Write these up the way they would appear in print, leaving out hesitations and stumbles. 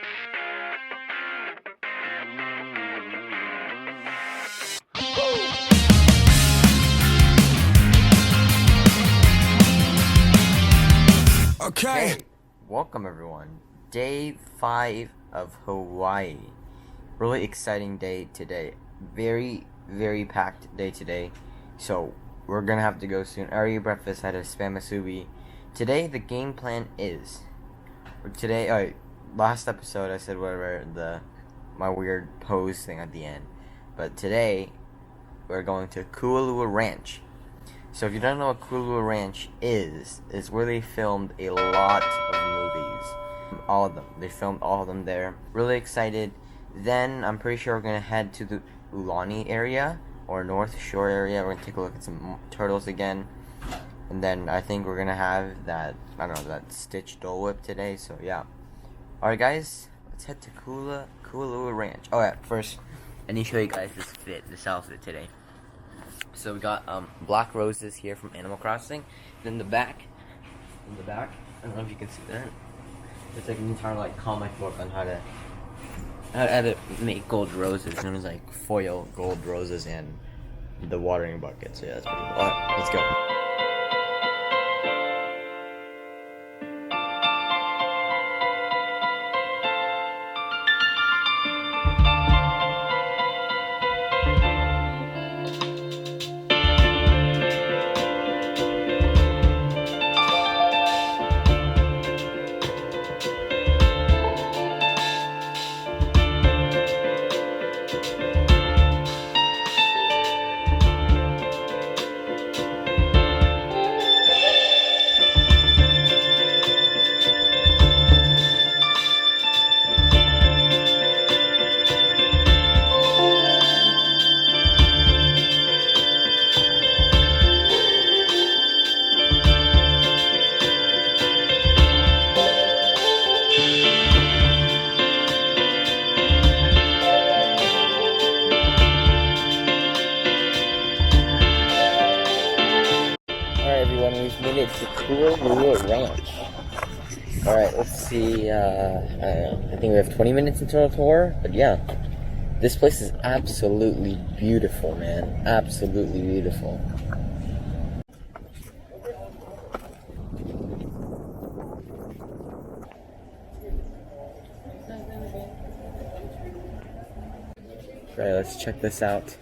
Okay. Hey, welcome everyone. Day 5 of Hawaii. Really exciting day today. Very, very packed day today. So we're gonna have to go soon. I already ate breakfast, had a spam musubi. Today the game plan is last episode I said whatever my weird pose thing at the end. But today we're going to KUALOA Ranch. So if you don't know what KUALOA Ranch is where they filmed a lot of movies. All of them. They filmed all of them there. Really excited. Then I'm pretty sure we're going to head to the Ulani area or North Shore area. We're going to take a look at some turtles again. And then I think we're going to have that Stitch Dole Whip today. So yeah. Alright guys, let's head to KUALOA Ranch. Oh yeah, first I need to show you guys this outfit today. So we got black roses here from Animal Crossing. Then in the back, I don't know if you can see that. It's like an entire comic book on how to make gold roses. And it was like foil gold roses and the watering bucket. So yeah, that's pretty cool. Alright, let's go. Everyone, we've made it to KUALOA Ranch. Alright, let's see, I think we have 20 minutes until the tour, but yeah, this place is absolutely beautiful, man, absolutely beautiful. Alright, let's check this out.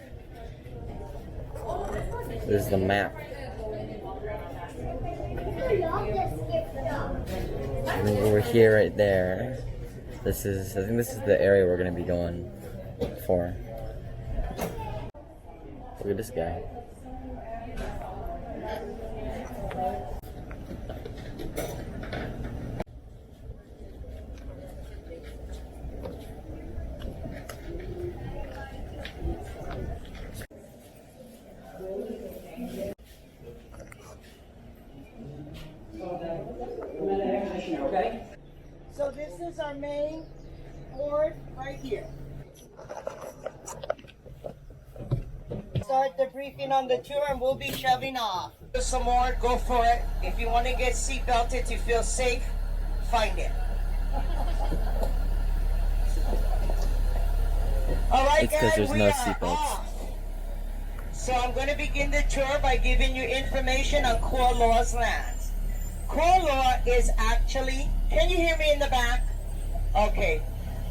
This is the map. And then over here, right there, I think this is the area we're gonna be going for. Look at this guy. Okay. So this is our main board right here. Start the briefing on the tour and we'll be shoving off. Do some more, go for it. If you want to get seat belted to feel safe, find it. Alright It's because guys, there's we no are seatbelts. off. So I'm going to begin the tour by giving you information on KUALOA's lands. KUALOA is actually, can you hear me in the back? Okay.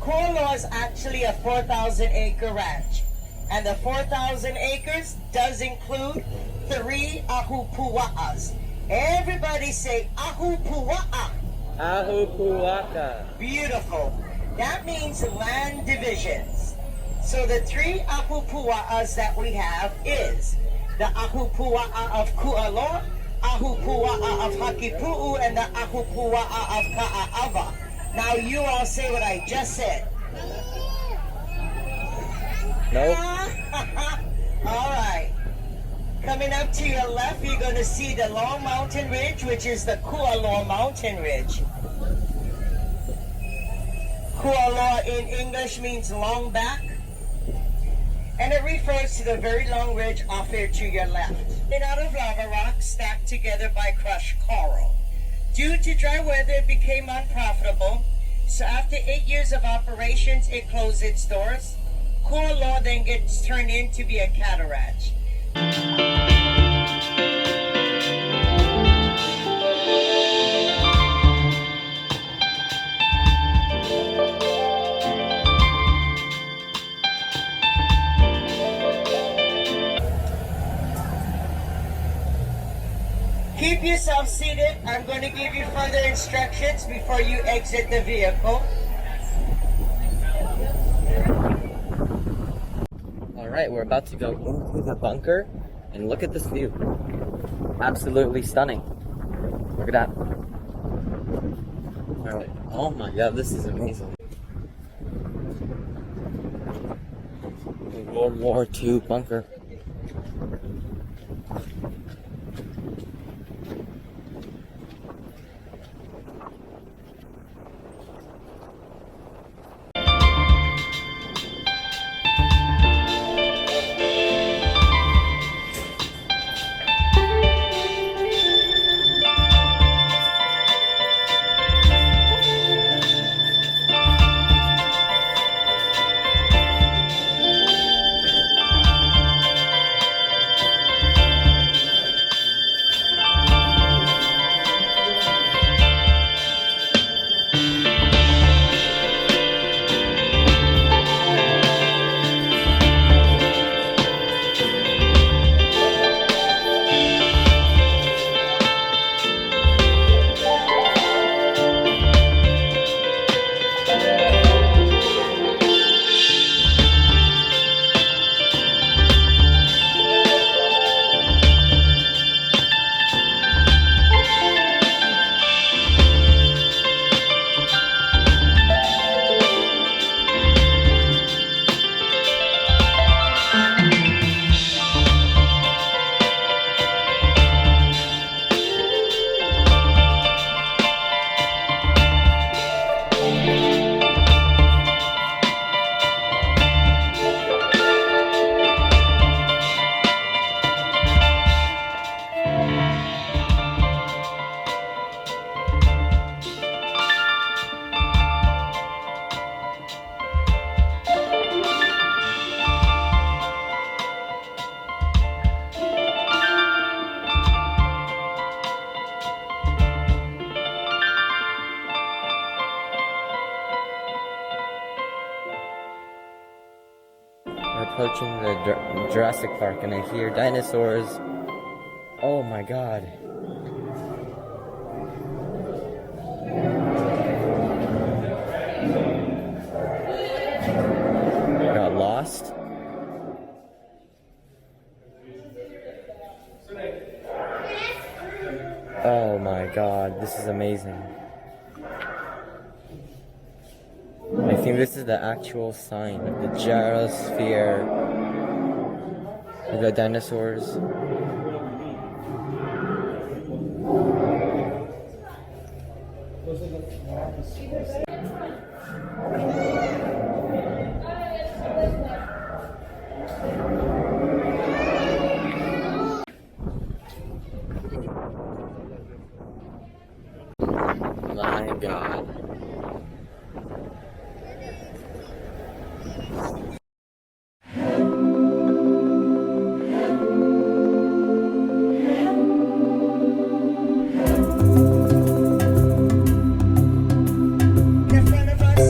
KUALOA is actually a 4,000 acre ranch. And the 4,000 acres does include 3 ahupua'as. Everybody say ahupua'a. Ahupua'a. Beautiful. That means land divisions. So the 3 ahupua'as that we have is the ahupua'a of KUALOA, ahupua'a of Hakipu'u, and the ahupua'a of Ka'a'ava. Now you all say what I just said. Nope. All right. Coming up to your left, you're going to see the long mountain ridge, which is the KUALOA mountain ridge. KUALOA in English means long back, and it refers to the very long ridge off here to your left. Made out of lava rocks stacked together by crushed coral. Due to dry weather, it became unprofitable, So after 8 years of operations, it closed its doors. KUALOA then gets turned in to be a cattle ranch. Keep yourself seated. I'm going to give you further instructions before you exit the vehicle. Alright, we're about to go into the bunker and look at this view. Absolutely stunning. Look at that. Alright, oh my god, this is amazing. World War II bunker. We're approaching the Jurassic Park and I hear dinosaurs. Oh my god. Got lost. Oh my god, this is amazing. I think this is the actual sign of the gyrosphere of the dinosaurs. My god. In front of us,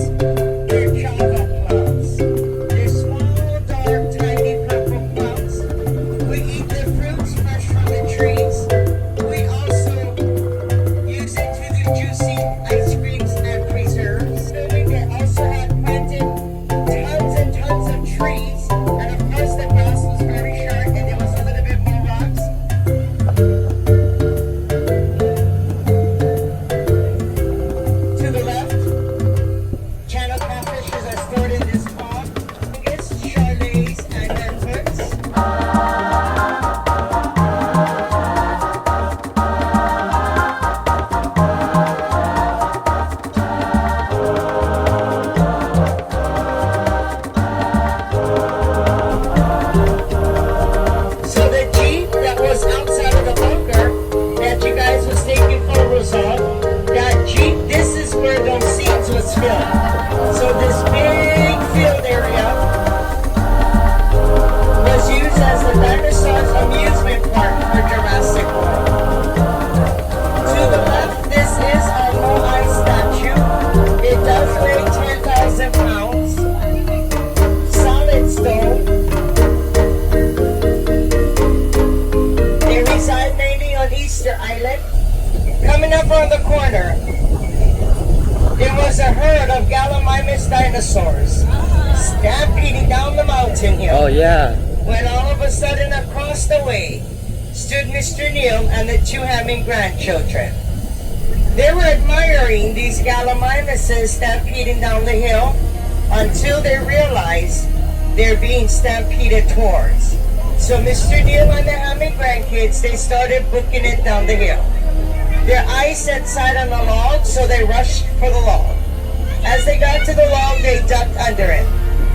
of Gallimimus dinosaurs stampeding down the mountain hill. Oh yeah. When all of a sudden across the way stood Mr. Neil and the two Hammond grandchildren. They were admiring these Gallimimuses stampeding down the hill until they realized they're being stampeded towards. So Mr. Neil and the Hammond grandkids, they started booking it down the hill. Their eyes set sight on the log, so they rushed for the log. As they got to the log, they ducked under it.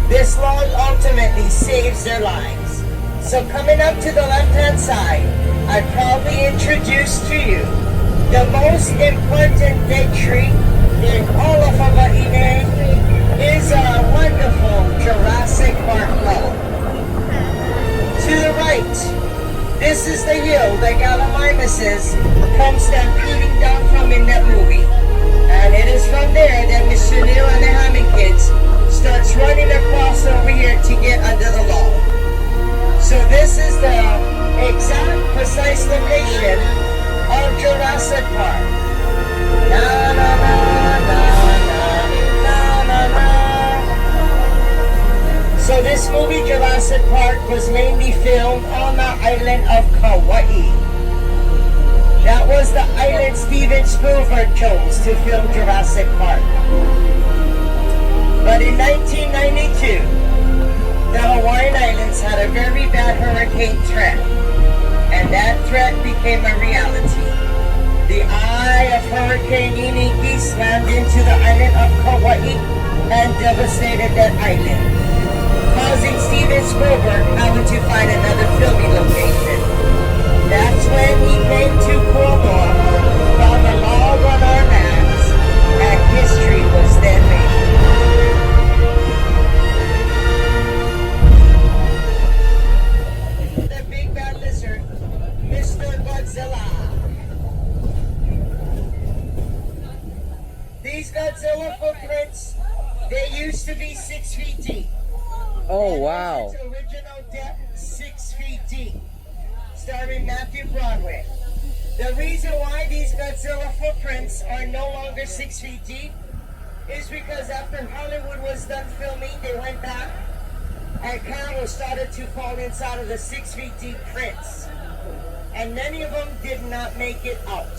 This log ultimately saves their lives. So coming up to the left-hand side, I proudly introduce to you the most important dead tree in all of Hawaii is a wonderful Jurassic Park log. To the right, this is the hill that Gallimimuses come stampeding down from in that movie. And it is from there that Mr. Neil and the Hammond kids starts running across over here to get under the log. So this is the exact precise location of Jurassic Park. Na na na na na na na. So this movie Jurassic Park was mainly filmed on the island of Kauai. That was the island Steven Spielberg chose to film Jurassic Park. But in 1992, the Hawaiian Islands had a very bad hurricane threat, and that threat became a reality. The eye of Hurricane Iniki slammed into the island of Kauai and devastated that island, causing Steven Spielberg having to find another filming location. That's when he came to KUALOA, found a log on our maps, and history was then made. The big bad lizard, Mr. Godzilla. These Godzilla footprints, they used to be 6 feet deep. Oh wow. Its original depth, 6 feet deep. Starring Matthew Broadway. The reason why these Godzilla footprints are no longer 6 feet deep is because after Hollywood was done filming, they went back and camera started to fall inside of the 6 feet deep prints. And many of them did not make it out.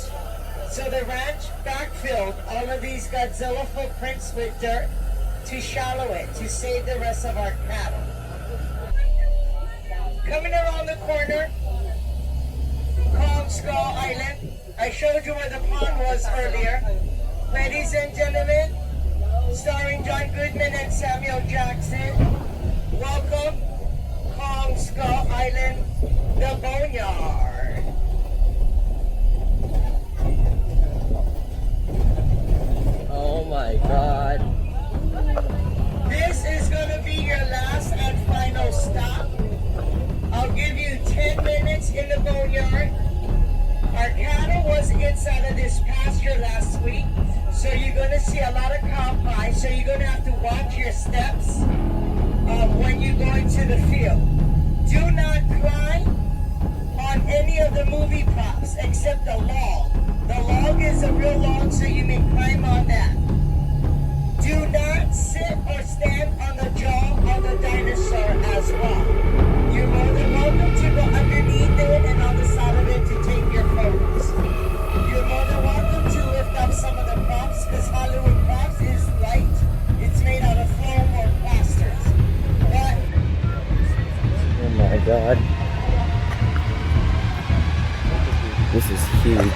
So the ranch backfilled all of these Godzilla footprints with dirt to shallow it to save the rest of our cattle. Coming around the corner, Kong Skull Island. I showed you where the pond was earlier. Ladies and gentlemen, starring John Goodman and Samuel Jackson, welcome Kong Skull Island, the Boneyard. Oh my god. This is going to be your last and final stop. I'll give you 10 minutes in the boneyard. Our cattle was inside of this pasture last week, so you're going to see a lot of cow pie, so you're going to have to watch your steps when you go into the field. Do not climb on any of the movie props except the log. The log is a real log, so you may climb on that. Do not sit or stand on the jaw of the dinosaur as well. You're more than welcome to go underneath it and on the side of it to take your photos. You're more than welcome to lift up some of the props because Hollywood props is light. It's made out of foam or plasters. But Oh my god. This is huge.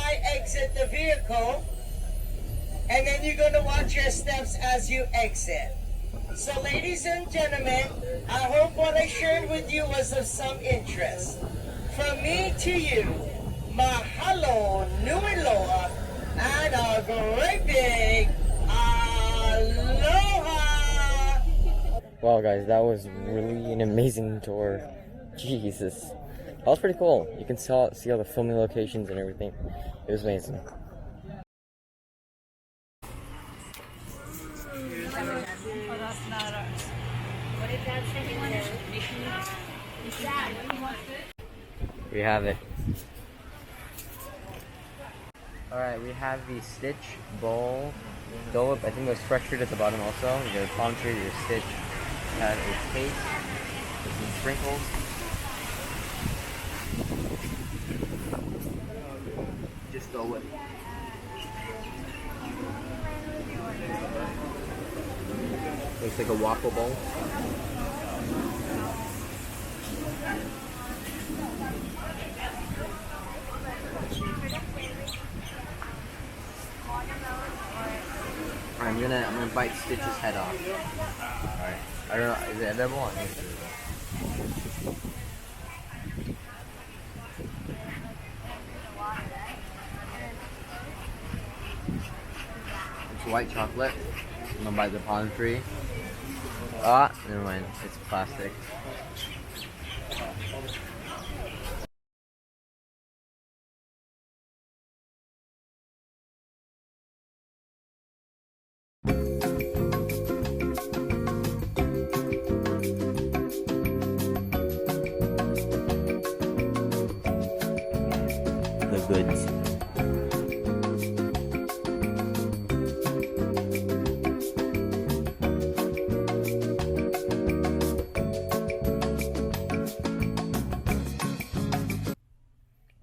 I exit the vehicle, and then you're going to watch your steps as you exit. So ladies and gentlemen, I hope what I shared with you was of some interest. From me to you, mahalo nui loa, and a great big aloha! Wow, guys, that was really an amazing tour. Jesus. That was pretty cool. You can see all the filming locations and everything. It was amazing. We have it. Alright, we have the Stitch bowl. Dole Whip, I think it was fractured at the bottom also. You got a palm tree, your Stitch. You have a cake with some sprinkles. Just Dole Whip. Looks like a waffle bowl. I'm gonna bite Stitch's head off. Alright. I don't know, is it edible? I think it's edible. It's white chocolate. I'm gonna bite the palm tree. Ah, never mind. It's plastic. The goods.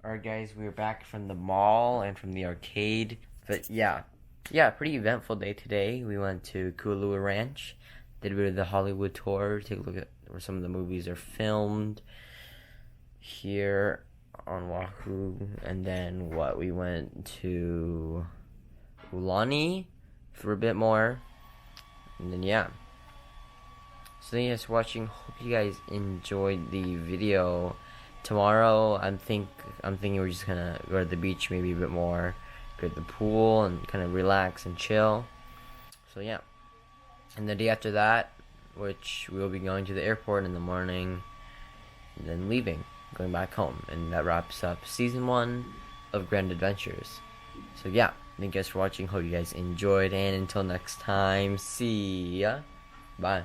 Alright guys, we are back from the mall and from the arcade. But yeah, pretty eventful day today. We went to KUALOA Ranch, did a bit of the Hollywood tour, take a look at where some of the movies are filmed here on Oahu. And then we went to Ulani for a bit more. And then yeah. So thank you guys for watching. Hope you guys enjoyed the video. Tomorrow I'm thinking we're just gonna go to the beach maybe a bit more, go to the pool and kind of relax and chill. So yeah. And the day after that, which we'll be going to the airport in the morning and then leaving, going back home, and that wraps up season 1 of Grand Adventures. So yeah, thank you guys for watching. Hope you guys enjoyed, and until next time, see ya. Bye.